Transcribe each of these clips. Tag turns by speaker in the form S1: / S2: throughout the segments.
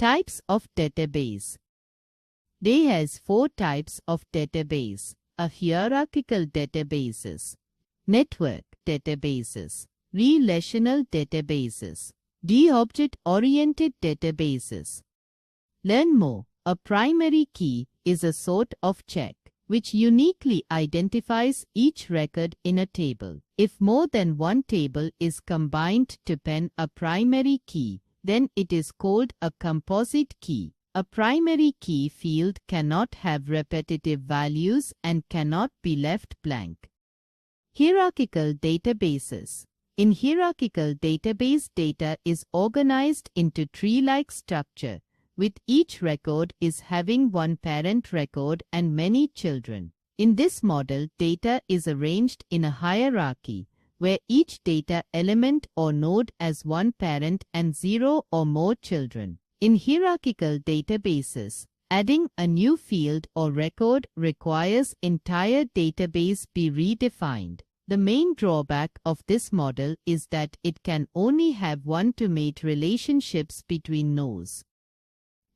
S1: Types of database. There has 4 types of database: a hierarchical databases, network databases, relational databases, object-oriented databases. Learn more. A primary key is a sort of check which uniquely identifies each record in a table. If more than one table is combined to pen a primary key, then it is called a composite key. A primary key field cannot have repetitive values and cannot be left blank. Hierarchical databases. In hierarchical database, data is organized into tree-like structure, with each record is having one parent record and many children. In this model, data is arranged in a hierarchy, where each data element or node has one parent and 0 or more children. In hierarchical databases, adding a new field or record requires entire database be redefined. The main drawback of this model is that it can only have one-to-many relationships between nodes.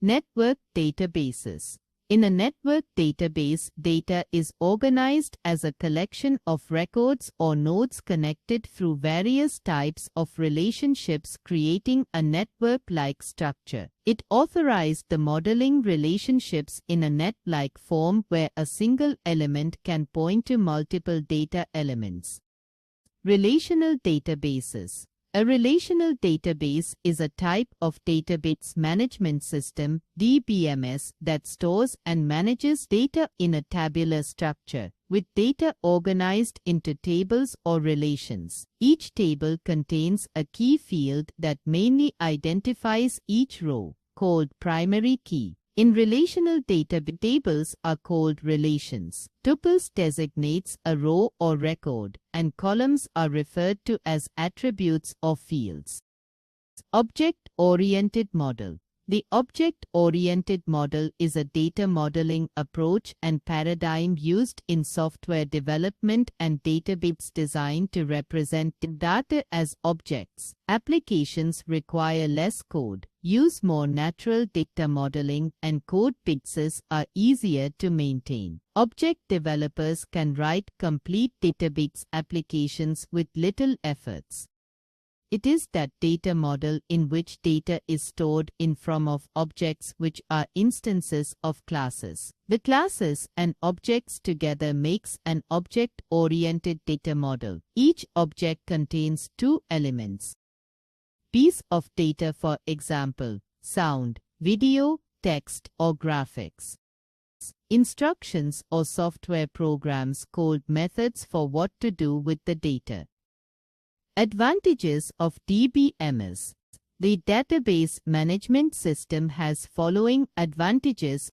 S1: Network databases. In a network database, data is organized as a collection of records or nodes connected through various types of relationships, creating a network-like structure. It authorized the modeling relationships in a net-like form where a single element can point to multiple data elements. Relational databases. A relational database is a type of database management system (DBMS) that stores and manages data in a tabular structure, with data organized into tables or relations. Each table contains a key field that mainly identifies each row, called primary key. In relational data, tables are called relations. Tuples designates a row or record, and columns are referred to as attributes or fields. Object-oriented model. The object-oriented model is a data modeling approach and paradigm used in software development and database design to represent data as objects. Applications require less code, use more natural data modeling, and code bases are easier to maintain. Object developers can write complete database applications with little efforts. It is that data model in which data is stored in form of objects which are instances of classes. The classes and objects together makes an object-oriented data model. Each object contains 2 elements. Piece of data, for example, sound, video, text, or graphics. Instructions or software programs called methods for what to do with the data. Advantages of DBMS. The database management system has following advantages.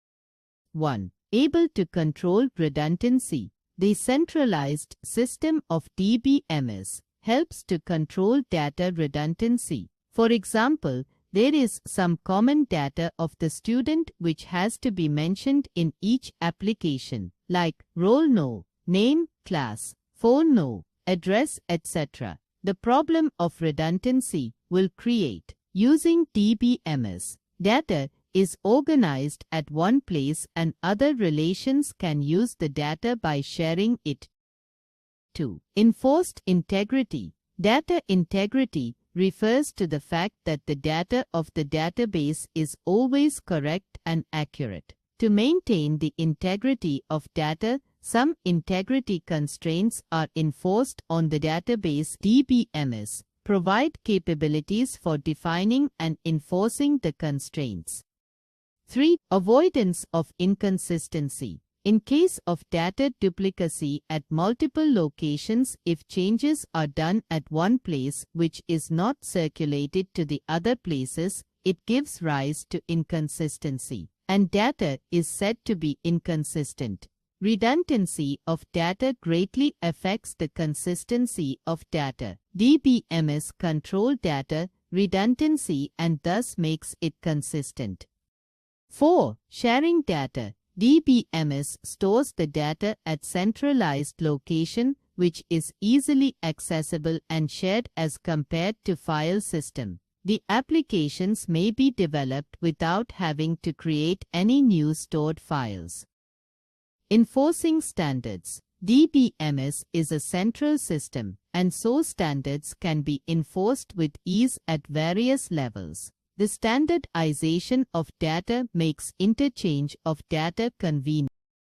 S1: 1. Able to control redundancy. The centralized system of DBMS helps to control data redundancy. For example, there is some common data of the student which has to be mentioned in each application, like roll no, name, class, phone no, address, etc. The problem of redundancy will create. Using DBMS, data is organized at one place and other relations can use the data by sharing it. 2. Enforced integrity. Data integrity refers to the fact that the data of the database is always correct and accurate. To maintain the integrity of data, some integrity constraints are enforced on the database. DBMS provide capabilities for defining and enforcing the constraints. 3. Avoidance of inconsistency. In case of data duplicacy at multiple locations, if changes are done at one place which is not circulated to the other places, it gives rise to inconsistency, and data is said to be inconsistent. Redundancy of data greatly affects the consistency of data. DBMS control data redundancy and thus makes it consistent. 4. Sharing data. DBMS stores the data at centralized location which is easily accessible and shared as compared to file system. The applications may be developed without having to create any new stored files. Enforcing standards. DBMS is a central system, and so standards can be enforced with ease at various levels. The standardization of data makes interchange of data convenient.